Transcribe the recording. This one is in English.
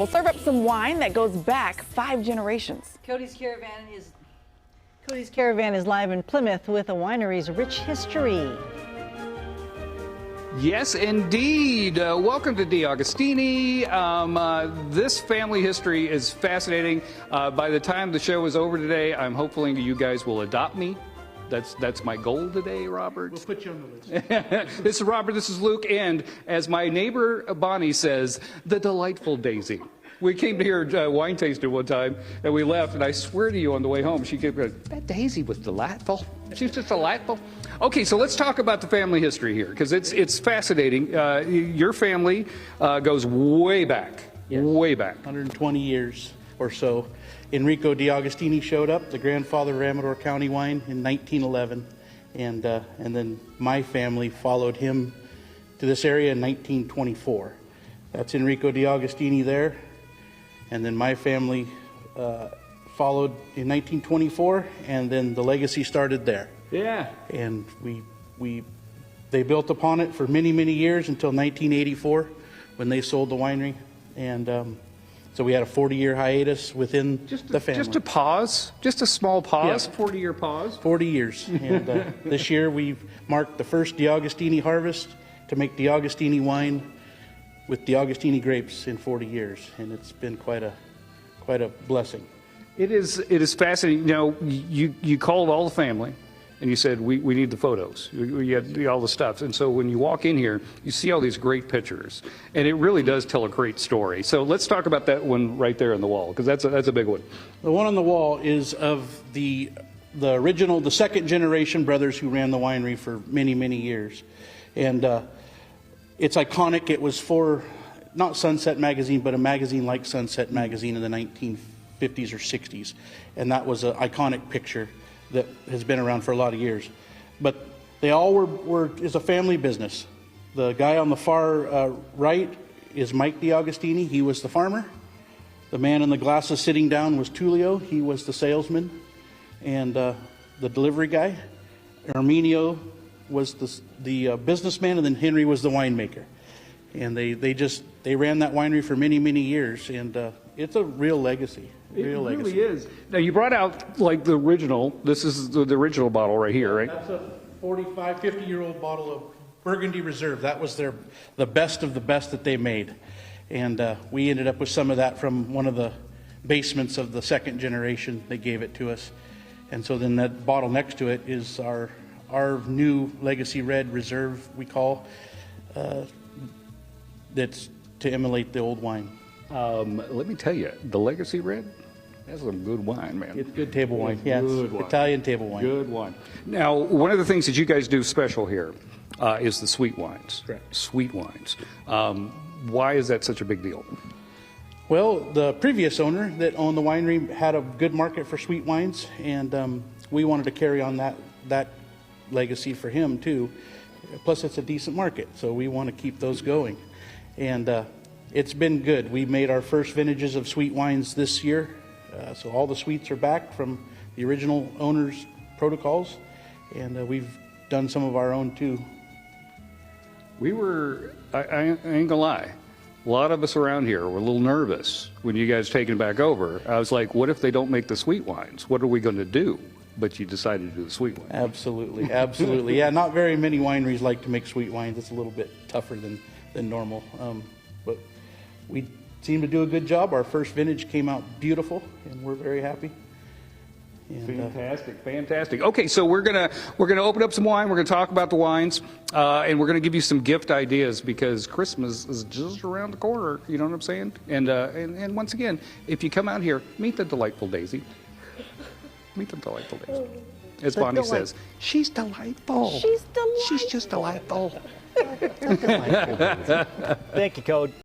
We'll serve up some wine that goes back 5 generations. Cody's Caravan is live in Plymouth with a winery's rich history. Yes, indeed. Welcome to D'Agostini. This family history is fascinating. By the time the show is over today, I'm hoping you guys will adopt me. That's my goal today, Robert. We'll put you on the list. This is Robert, this is Luke, and as my neighbor Bonnie says, the delightful Daisy. We came to hear wine tasting one time, and we left, and I swear to you on the way home, she kept going, that Daisy was delightful. She was just delightful. Okay, so let's talk about the family history here, because it's fascinating. Your family goes way back, way back. 120 years or so. Enrico D'Agostini showed up, the grandfather of Amador County wine, in 1911, and then my family followed him to this area in 1924. That's Enrico D'Agostini there, and then my family followed in 1924, and then the legacy started there. Yeah. And they built upon it for many, many years until 1984 when they sold the winery, and so we had a 40-year hiatus within the family. Just a pause, just a small pause, Yeah. 40-year pause. 40 years. And this year we've marked the first D'Agostini harvest to make D'Agostini wine with D'Agostini grapes in 40 years, and it's been quite a blessing. It is fascinating. You know, you called all the family, and you said, we need the photos. You had all the stuff. And so when you walk in here, you see all these great pictures. And it really does tell a great story. So let's talk about that one right there on the wall, because that's a big one. The one on the wall is of the original, the second generation brothers who ran the winery for many, many years. And it's iconic. It was for, not Sunset Magazine, but a magazine like Sunset Magazine in the 1950s or 60s. And that was an iconic picture that has been around for a lot of years. But they all is a family business. The guy on the far right is Mike D'Agostini. He was the farmer. The man in the glasses sitting down was Tullio. He was the salesman and the delivery guy. Arminio was the businessman, and then Henry was the winemaker. And they ran that winery for many, many years, and it's a real legacy. It really is. Now, you brought out, like, the original. This is the original bottle right here, right? That's a 45, 50-year-old bottle of Burgundy Reserve. That was the best of the best that they made. And we ended up with some of that from one of the basements of the second generation. They gave it to us. And so then that bottle next to it is our new Legacy Red Reserve, we call, that's to emulate the old wine. Let me tell you, the Legacy Red, that's some good wine, man. It's good table wine. Yeah, good wine. Italian table wine. Good wine. Now, one of the things that you guys do special here is the sweet wines. Correct. Sweet wines. Why is that such a big deal? Well, the previous owner that owned the winery had a good market for sweet wines, and we wanted to carry on that legacy for him too. Plus, it's a decent market, so we want to keep those going. And it's been good. We made our first vintages of sweet wines this year, so all the sweets are back from the original owner's protocols, and we've done some of our own too. We were, I ain't gonna lie, a lot of us around here were a little nervous when you guys taken back over. I was like, what if they don't make the sweet wines? What are we going to do? But you decided to do the sweet wine. Absolutely, absolutely. Yeah, not very many wineries like to make sweet wines. It's a little bit tougher than normal, but we seem to do a good job. Our first vintage came out beautiful, and we're very happy. And, fantastic. Okay, so we're gonna open up some wine. We're gonna talk about the wines, and we're gonna give you some gift ideas because Christmas is just around the corner. You know what I'm saying? And once again, if you come out here, meet the delightful Daisy. Meet the delightful Daisy. As Bonnie says, she's delightful. She's delightful. She's just delightful. Thank you, Cody.